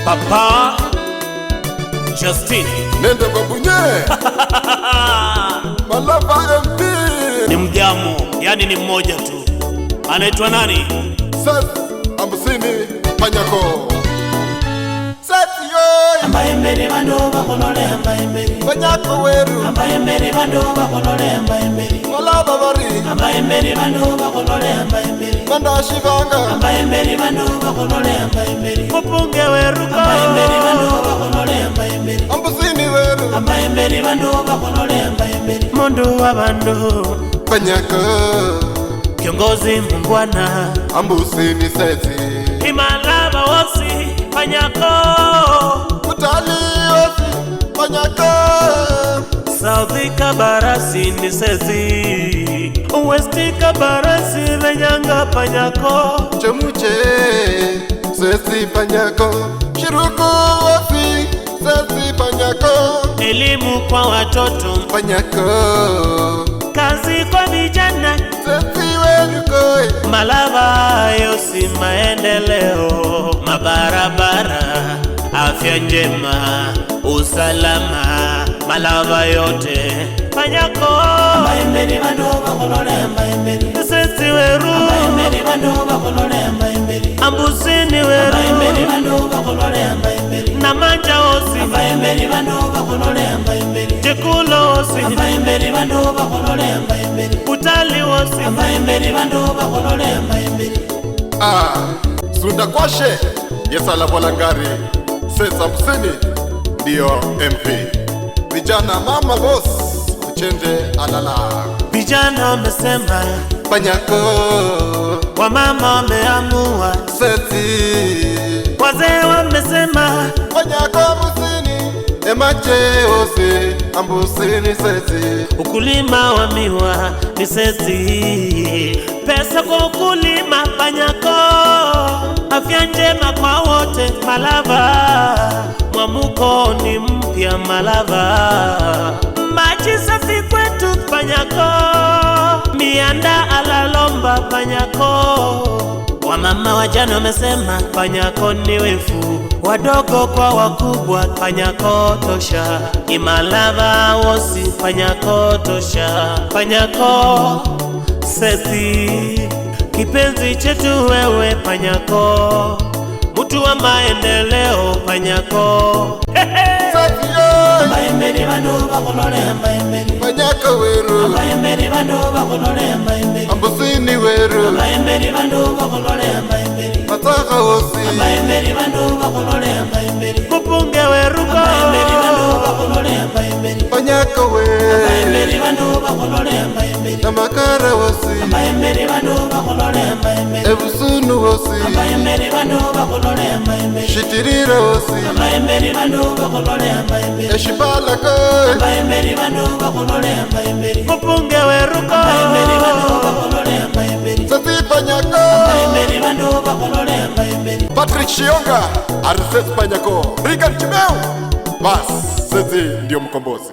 Papa Justin nende babunye Malava MP ni mjamo, yani ni mmoja tu. Anaitwa nani? Seth Ambusini Panyako. Seth yo ambaye mbele bando bakolole ambaye mbele Panyako weru ambaye mbele bando bakolole ambaye mbele Malava bari ambaye mbele bando bakolole ambaye mbele Manda shivanga ambaye mbele bando bakolole ambaye mbele Mupunge weru ambaye mbele bando bakolole ambaye mbele Ambusini weru ambaye mbele bando bakolole ambaye mbele mundu wa bandu Panyako kiongozi mungwana Ambusini Seth Imalava wosi Panyako Utali wosi Panyako South Kabarasi ni Sezi West Kabarasi Renyanga Panyako Chemuche Seth Panyako Shiruku wosi Seth Panyako elimu kwa watoto Panyako kazi kwa vijana Seth weru koi Malava yosi maendeleo mabarabara afya njema usalama Malava yote Panyako ambaye mbele bando bakolole ambaye mbele Sesi weru ambaye mbele bando bakolole ambaye mbele Ambusini ambaye mbele weru bando bakolole ambaye mbele na manja wosi ambaye mbele bando bakolole ambaye mbele Jekulo wosi ambaye mbele bando bakolole ambaye mbele Utali wosi ambaye mbele bando bakolole ambaye mbele Sunda kwashe Yesala Volangari Seth Ambusini ndio MP. Vijana mama boss Uchende alala vijana wamesema Panyako wamama wameamua Seth wazee wamesema Panyako Ambusini Emache ose Ambusini Seth ukulima wa miwa ni Sesi pesa kwa ukulima Panyako afya njema kwa wote Malava mwamuko ni mpya Malava maji safi kwetu Panyako mianda alalomba Panyako wamama wajana wamesema Panyako ni wefu wadogo kwa wakubwa Panyako tosha Imalava wosi Panyako tosha Panyako Sethi kipenzi chetu wewe Panyako mutu wa maendeleo Panyako Seth yo ambaye mbele bando bakolole ambaye mbele Panyako weru ambaye mbele bando bakolole ambaye mbele Ambusini weru ambaye mbele bando bakolole ambaye mbele Mataka wosi ambaye mbele bando bakolole ambaye mbele Mupunge weruko ambaye mbele bando bakolole ambaye mbele Panyako ambaye mbele weru bando bakolole ambaye mbele Na makara wosi ambaye mbele bando bakolole ambaye mbele Ebusunu wosi ambaye mbele bando bakolole ambaye mbele Shitirira wosi ambaye mbele bando bakolole ambaye mbele Eshibala koi ambaye mbele bando bakolole ambaye mbele Mupunge weruko ambaye mbele bando bakolole ambaye mbele Seth Panyako ambaye mbele bando bakolole ambaye mbele Patrick Shionga Seth Panyako Regan Chimeu Bas Seth ndio mkombozi.